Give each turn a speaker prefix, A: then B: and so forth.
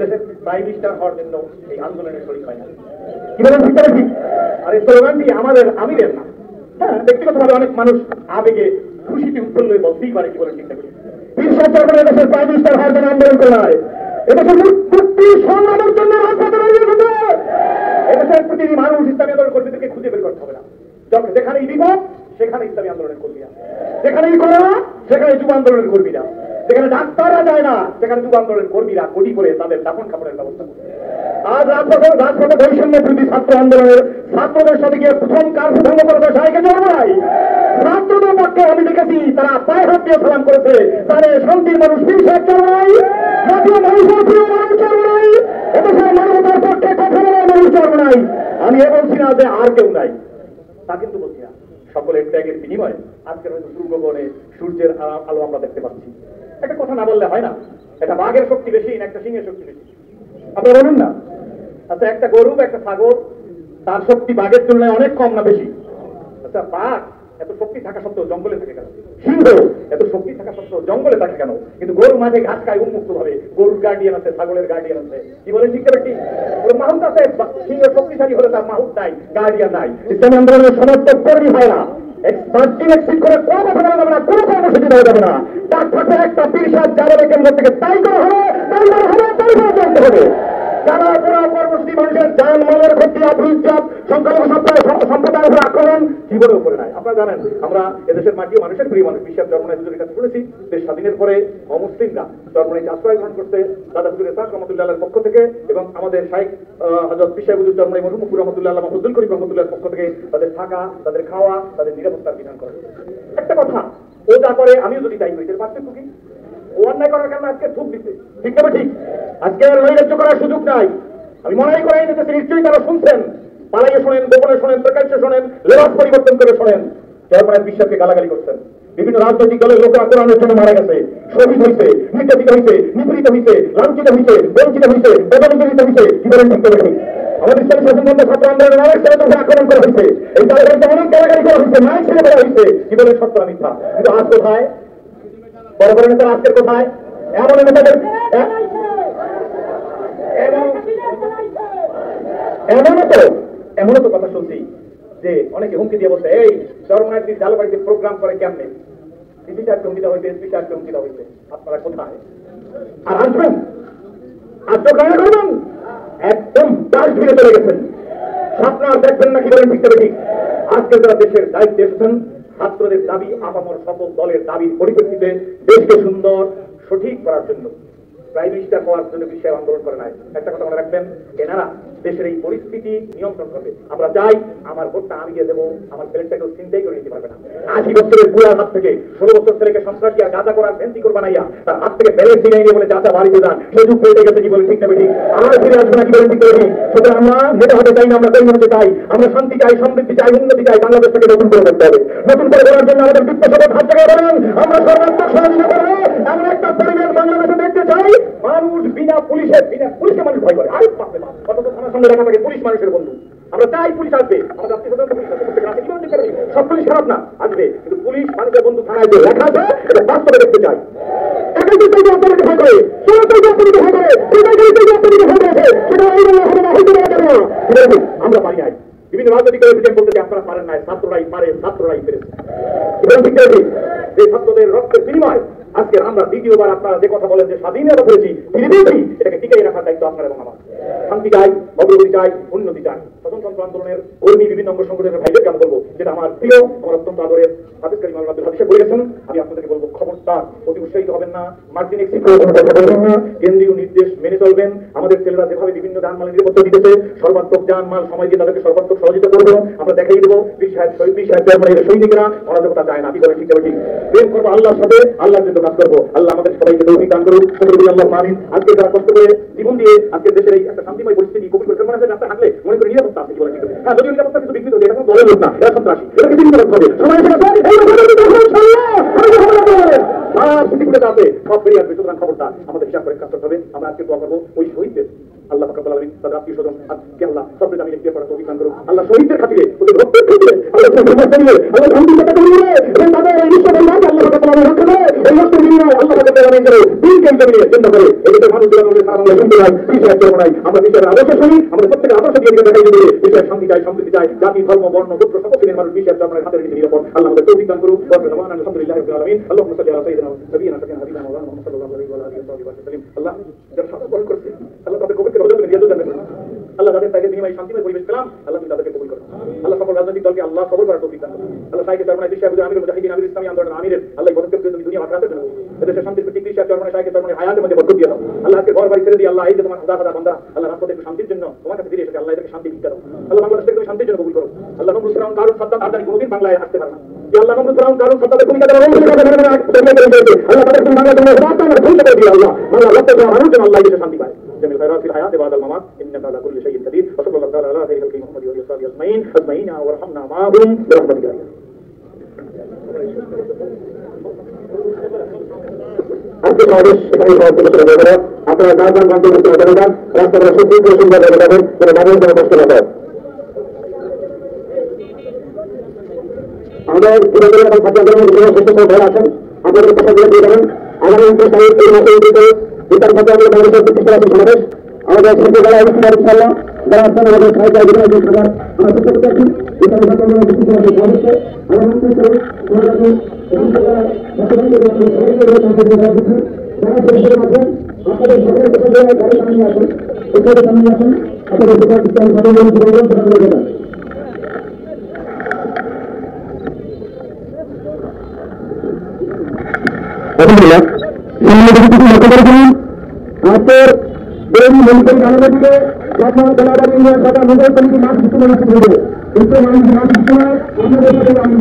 A: এদেশের prime minister হওয়ার জন্য এই আন্দোলনে শরীক হয় না। কি বলেন ঠিক? আর এই স্লোগানটি আমাদের আমিরের না। হ্যাঁ, ব্যক্তিগতভাবে অনেক মানুষ আবেগে খুশিতে উৎফুল্ল হয়ে বলতেই পারে। কি বলেন ঠিক? পীর সাহেব চরমনাই এদেশের প্রাইম মিনিস্টার হওয়ার জন্য আন্দোলন করে নাই, এদেশের মুক্তি সংগ্রামের জন্য রাজপথে দাঁড়িয়ে গেছে। এদেশের প্রতিটি মানুষ ইসলামী আন্দোলন কর্মীদেরকে খুঁজে বের করতে হবে না। যেখানেই বিপদ সেখানে ইসলামী আন্দোলনের কর্মীরা, যেখানেই করোনা সেখানে যুব আন্দোলনের কর্মীরা, যেখানে ডাক্তাররা যায় না সেখানে যুব আন্দোলনের কর্মীরা কোটি করে তাদের দাফন কাপড়ের ব্যবস্থা করবে। আজ রাজপথে বৈষম্য বিরোধী ছাত্র আন্দোলনের ছাত্রদের সাথে গিয়ে প্রথম কার্ফু ভঙ্গ করেছে সাইকে জড়াই। ছাত্রদের পক্ষে আমি দেখেছি তারা পায়ে হাত দিয়ে সালাম করেছে। তাহলে শান্তির মানুষ পীর সাহেব চরমনাই, জাতীয় মানুষের প্রিয় মানুষ চরমনাই, এদেশের মানবতার পক্ষে কথা বলার মানুষ চরমনাই। আমি এ বলছি না যে আর কেউ নাই, তা কিন্তু বলছি না। সকলের ত্যাগের বিনিময়ে আজকের হয়তো সূর্যগণে সূর্যের আলো আমরা দেখতে পাচ্ছি। একটা কথা না বললে হয় না, একটা বাঘের শক্তি বেশি না একটা সিংহের শক্তি বেশি? আপনারা বলুন না। আচ্ছা, একটা গরু একটা ছাগল তার শক্তি বাঘের তুলনায় অনেক কম না বেশি? আচ্ছা, বাঘ এত শক্তি থাকা সত্ত্বেও জঙ্গলে থাকে কেন? সিংহ এত শক্তি থাকা সত্ত্বেও জঙ্গলে থাকে কেন? কিন্তু গরু মাঠে ঘাস খায় উন্মুক্ত ভাবে। গরুর গার্ডিয়ান আছে, ছাগলের গার্ডিয়ান আছে। কি বলেন ঠিক? ওর মাহুত আছে। সিংহ শক্তিশালী হলে তার মাহুত নাই, গার্ডিয়ান নাই। ইসলামী আন্দোলনের সমর্থক কর্মী হয় না, এক্সিট করে কোনো কথা বলা যাবে না, কোনো কর্মসূচি দেওয়া যাবে না। তার থাকবে একটা পীর সাহেব জালালের কেন্দ্র থেকে তাই করা হবে, তাই করা হবে, তাই করে চলতে হবে। যারা পুরো কর্মসূচি মানুষের যান মালের ক্ষতি, অভিযোগ, সংখ্যালঘু সম্প্রদায়ের উপর আক্রমণ জীবনের উপরে নাই। আপনারা জানেন আমরা এদেশের মাটি মানুষের প্রিয় মানুষ পীর সাহেব চরমনাই হুজুরের কাছে শুনেছি দেশ স্বাধীনের পরে অমুসলিমরা চরমনাইতে আশ্রয় গ্রহণ করতে দাদা হুজুর ইসহাক রহমতুল্লাহর পক্ষ থেকে এবং আমাদের শাইখ হযরত পীর সাহেব হুজুর চরমনাই মরহুম মুফতি রহমতুল্লাহ মাহফুজুল করিম রহমতুল্লাহর পক্ষ থেকে তাদের থাকা, তাদের খাওয়া, তাদের নিরাপত্তার বিধান করা। একটা কথা, ও যা করে আমিও যদি তাই করি, পার্থক্য কি? ও অন্যায় করার কারণে আজকে থুপ দিচ্ছে, ঠিক না ঠিক? আজকে আর নৈরাজ্য করার সুযোগ নাই। আমি মনে করাই দিতেছি, নিশ্চয়ই তারা শুনছেন, পালাইয়ে শোনেন, গোপনে শোনেন, প্রকাশ্যে শোনেন, লেবাস পরিবর্তন করে শোনেন। চরমনাই বিশ্বাসকে গালাগালি করছেন। বিভিন্ন রাজনৈতিক দলের লোকেরা কোরআনের জন্য মারা গেছে, শহীদ হয়েছে, নির্যাতিত হয়েছে, নিপীড়িত হয়েছে, লাঞ্ছিত হয়েছে, বঞ্চিত হয়েছে, অবহেলিত হয়েছে। কি বলেন ঠিক? আমাদের ইসলামী শাসনবন্ধ ছাত্র আন্দোলনের অনেক ছেলেদের উপর আক্রমণ করা হয়েছে, এই জায়গাতে অনেক গালাগালি করা হয়েছে, মাইক ছেড়ে দেওয়া হয়েছে। কি বলেন? সত্য না মিথ্যা? কিন্তু আজ কোথায় বড় বড় নেতারা? আজকের কোথায় এমন নেতাদের? এমনও তো কথা শুনছি যে অনেকে হুমকি দিয়ে বলছে, এই চরমনাইয়ের জালবাড়িতে প্রোগ্রাম করে কেমনে? ডিসি সাহেবকে হুমকি দেওয়া হয়েছে, এসপি সাহেবকে হুমকি দেওয়া হয়েছে। আপনারা কোথায়? আর আসবেন আত্মগ্রহণ করবেন, একদম ডাস্টবিনে চলে গেছেন। স্বপ্ন আর দেখবেন না। কি বলেন ঠিক? আজকে যারা দেশের দায়িত্বে এসেছেন, ছাত্রদের দাবি, আপামর সকল দলের দাবির পরিপ্রেক্ষিতে দেশকে সুন্দর সঠিক করার জন্য প্রাইম মিনিস্টার হওয়ার জন্য বিষয় আন্দোলন করে নাই। একটা কথা মনে রাখবেন, এনারা দেশের এই পরিস্থিতি নিয়ন্ত্রণ করবে। আমরা চাই আমার ভোটটা আমি দিয়ে দেবো, আমার ছেলেটাকেও চিন্তাই করে নিতে পারবে না। 80 বছরের বুড়ার হাত থেকে 16 বছর ছেলেকে সন্ত্রাসী আর গাঁজা করার ভ্যান্তি করবা নাইয়া তার হাত থেকে ব্যালেন্স দিয়ে নিয়ে বলে চাচা বাড়িতে যান, সুযোগ পেয়ে গেছে। কি বলে ঠিক? আমরা ফিরে আসবো না। কি বলেন ঠিক? সুতরাং আমরা নেতা হতে চাই না, আমরা কর্মী হতে চাই। আমরা শান্তি চাই, সমৃদ্ধি চাই, উন্নতি চাই। বাংলাদেশটাকে নতুন করে করতে হবে। নতুন করে করার জন্য আমাদের বিত্তসভা হাত থেকে বলেন আমরা সর্বাত্মক সহযোগিতা করবো। এমন একটা পরিবেশ বাংলাদেশে দেখতে চাই মানুষ বিনা পুলিশকে মানুষ ভয় করে। আরে পাবে না, অথচ থানার সঙ্গে দেখা থাকে পুলিশ মানুষের বন্ধু। আমরা চাই পুলিশ আসবে, আমাদের আত্মীয় স্বজন পুলিশ আসবে, সব পুলিশ খারাপ না, আসবে। কিন্তু পুলিশ মানুষের বন্ধু থানায় যে লেখা আছে এটা বাস্তবে দেখতে চাই। আমরা পারি নাই। বিভিন্ন রাজনৈতিক বলতে আপনারা পারেন নাই, ছাত্ররাই পারে, ছাত্ররাই পেরেছে। যে ছাত্রদের রক্তের বিনিময় আজকে আমরা দ্বিতীয়বার আপনারা যে কথা বলেন যে স্বাধীনতা পেয়েছি, ফিরে দিয়েছি, এটাকে টিকাই রাখার দায়িত্ব আপনার এবং আমার। শান্তি চাই, অগ্রগতি চাই, উন্নতি চাই। স্বতন্ত্র আন্দোলনের কর্মী বিভিন্ন অঙ্গ সংগঠনের ভাইদেরকে আমি বলবো, যেটা আমার প্রিয়, আমার অত্যন্ত আদরের হাফেজ কারীম আব্দুল হাদিসে বলে গেছেন, আমি আপনাদেরকে বলবো খবরদার অতি উৎসাহিত হবেন না, মার্জিন এক্সিট করে কোনো কথা বলবেন না, কেন্দ্রীয় নির্দেশ মেনে চলবেন। আমাদের ছেলেরা যেভাবে বিভিন্ন যানমালের নিরাপত্তা দিতেছে, সর্বাত্মক যানমাল সময় দিয়ে তাদেরকে সর্বাত্মক সহযোগিতা করবো। আমরা দেখাই দেবো পীর সাহেব সৈনিকরা অরাজকতা চায় না। কি করে ঠিক? প্রেম করবো আল্লাহর সাথে, আল্লাহর জন্য কাজ করবো। আল্লাহ আমাদের সবাইকে তৌফিক দান করুন। আল্লাহ আমিন। আজকে যারা কষ্ট করে জীবন দিয়ে আজকে দেশের এই একটা শান্তিময় পরিস্থিতি কবুল করে মনে হয় রাস্তায় হাঁটলে মনে করে নিরাপত্তা আছে। কি বলে ঠিক? হ্যাঁ, যদি নিরাপত্তা কিছু বিঘ্নিত হয়ে, এটা কোনো দলের লোক না, এরা সন্ত্রাসী, এটাকে চিন্তা করতে হবে। সবাই সব বেরিয়ে আসবে। সুতরাং খবরদার আমাদের হিসাব করে কাজ করতে হবে। আমরা আজকে দোয়া করবো ওই শহীদদের, আল্লাহ পাক রব্বুল আলামিন তাদের আত্মীয় স্বজন আজকে আল্লাহ সবরে জামিনে বিয়ে করার তৌফিক দান করুন। আল্লাহ শহীদদের খাতিরে, ওদের রক্তের খাতিরে আল্লাহ আল্লাহ শান্তি কথা বলিয়ে এবং তাদের এই বিশ্ববন্ধন আল্লাহ পাক রব্বুল আলামিন রক্ষা করে এই রক্তের বিনিময়ে আল্লাহ পাক রব্বুল আলামিন দিন কেন্দ্র নিয়ে চিন্তা করে এদেশের মানুষ আমাদের সারা শুনতে হয় বিষয়ের চরমাই আমরা বিষয়ের আদর্শ শুনি আমাদের প্রত্যেকের আদর্শ দিয়ে দিকে দেখাই দিবে বিষয়ের শান্তি চাই সম্প্রীতি চাই জাতি ধর্ম বর্ণ গোত্র সকল শ্রেণীর মানুষ বিষয়ের চরমানের হাতের নিচে নিরাপদ আল্লাহ আমাদের তৌফিক দান করুক আলহামদুলিল্লাহ রাব্বিল আলামিন আল্লাহুম্মা সাল্লি আলা সাইয়্যিদিনা নবিয়িনা হাবিবিনা মাওলানা মুহাম্মদ সাল্লাল্লাহু আলাইহি ওয়া আলিহি ওয়াসাল্লাম আল্লাহ যারা শাসন গ্রহণ করছে আল্লাহ তাদের কবুল করে ওদের রিয়াজত দান করুন আল্লাহ তাদের তাকে বিনিময়ে শান্তিময় পরিবেশ পেলাম আল্লাহ তুমি তাদেরকে কবুল করুন আল্লাহ সকল রাজনৈতিক দলকে আল্লাহ সবর করার তৌফিক দান করুন আল্লাহ সাইকে চরমানের বিষয় বুঝে আমিরুল মুজাহিদিন আমির ইসলামী আন্দোলনের আমিরের আল্লাহ পদক্ষেপ দিয়ে তুমি দুনিয়া আখরাতের জন্য এদেশের শান্তির প্রতীক বিষয় চরমানের সাইকে চরমানের হায়াতের মধ্যে বরকত দিয়ে দাও আল্লাহ আজকে ঘর বাড়ি ছেড়ে দিয়ে আল্লাহ এই যে তোমার হাজার হাজার বান্দা আল্লাহ রাজপথে একটু শান্তির জন্য তোমার কাছে ফিরে এসেছে আল্লাহ এদেরকে শান্তি দিতে দাও আল্লাহ বাংলাদেশকে তুমি শান্তির জন্য কবুল করো আল্লাহ নমরুদ ফিরাউন কারুন সাদ্দাত আদানি কোনদিন বাংলায় আসতে পারে না আল্লাহ নমরুদ ফিরাউন কারুন সাদ্দাতের ভূমিকা দ্বারা আল্লাহ তাদের তুমি বাংলার জন্য রাত আমরা ধ্বংস করে দিও আল্লাহ বাংলা লক্ষ্য দেওয়া মানুষ যেন আল্লাহ এদেশে শান্তি পায় جميع الخيرات في الحياة بعد الممات إنك على كل شيء قدير وصلى الله تعالى على خير خلق محمد وآله وصحبه أجمعين وارحمنا معهم برحمتك يا আজকে সমাবেশ এখানে সমাপ্ত ঘোষণা করে দেবো আপনারা গান গন্তব্য জনগণ রাস্তাঘাটে সুন্দর সুন্দর জায়গা পাবেন কোনো মানুষ যেন কষ্ট না পায় আমাদের পুরোপুরি এখন ছাত্র আন্দোলনের সুস্থ ভালো আছেন আপনাদের কথাগুলো দিয়ে দেবেন আগামী 29 তারিখ এই মাসে বিকাল ছাত্র আন্দোলন বাংলাদেশের প্রতিষ্ঠা আছে সমাবেশ আমাদের ছেলেবেলা অনুষ্ঠান ইনশাআল্লাহ যারা আছেন আমাদের সাহিত্য অধিকার সরকার আমরা চেষ্টা করছি বিকাল ছাত্র আন্দোলনের প্রতিষ্ঠা আছে সমাবেশে আগামী 29 তারিখ সমাজে আপনাদের সকলের কথা গাড়ি সামনে আসুন এখানে সামনে আসুন আপনাদের আলহামদুলিল্লাহ আপনার এই মন্ত্রী জানাবাদিকে আপনার জেলাবাড়ি ইউনিয়ন সরকার নগর কমিটি মাঠ বিস্তৃত অনুষ্ঠিত হবে কিন্তু মানুষ মাঠ বিস্তৃত আমাদের সাথে আমি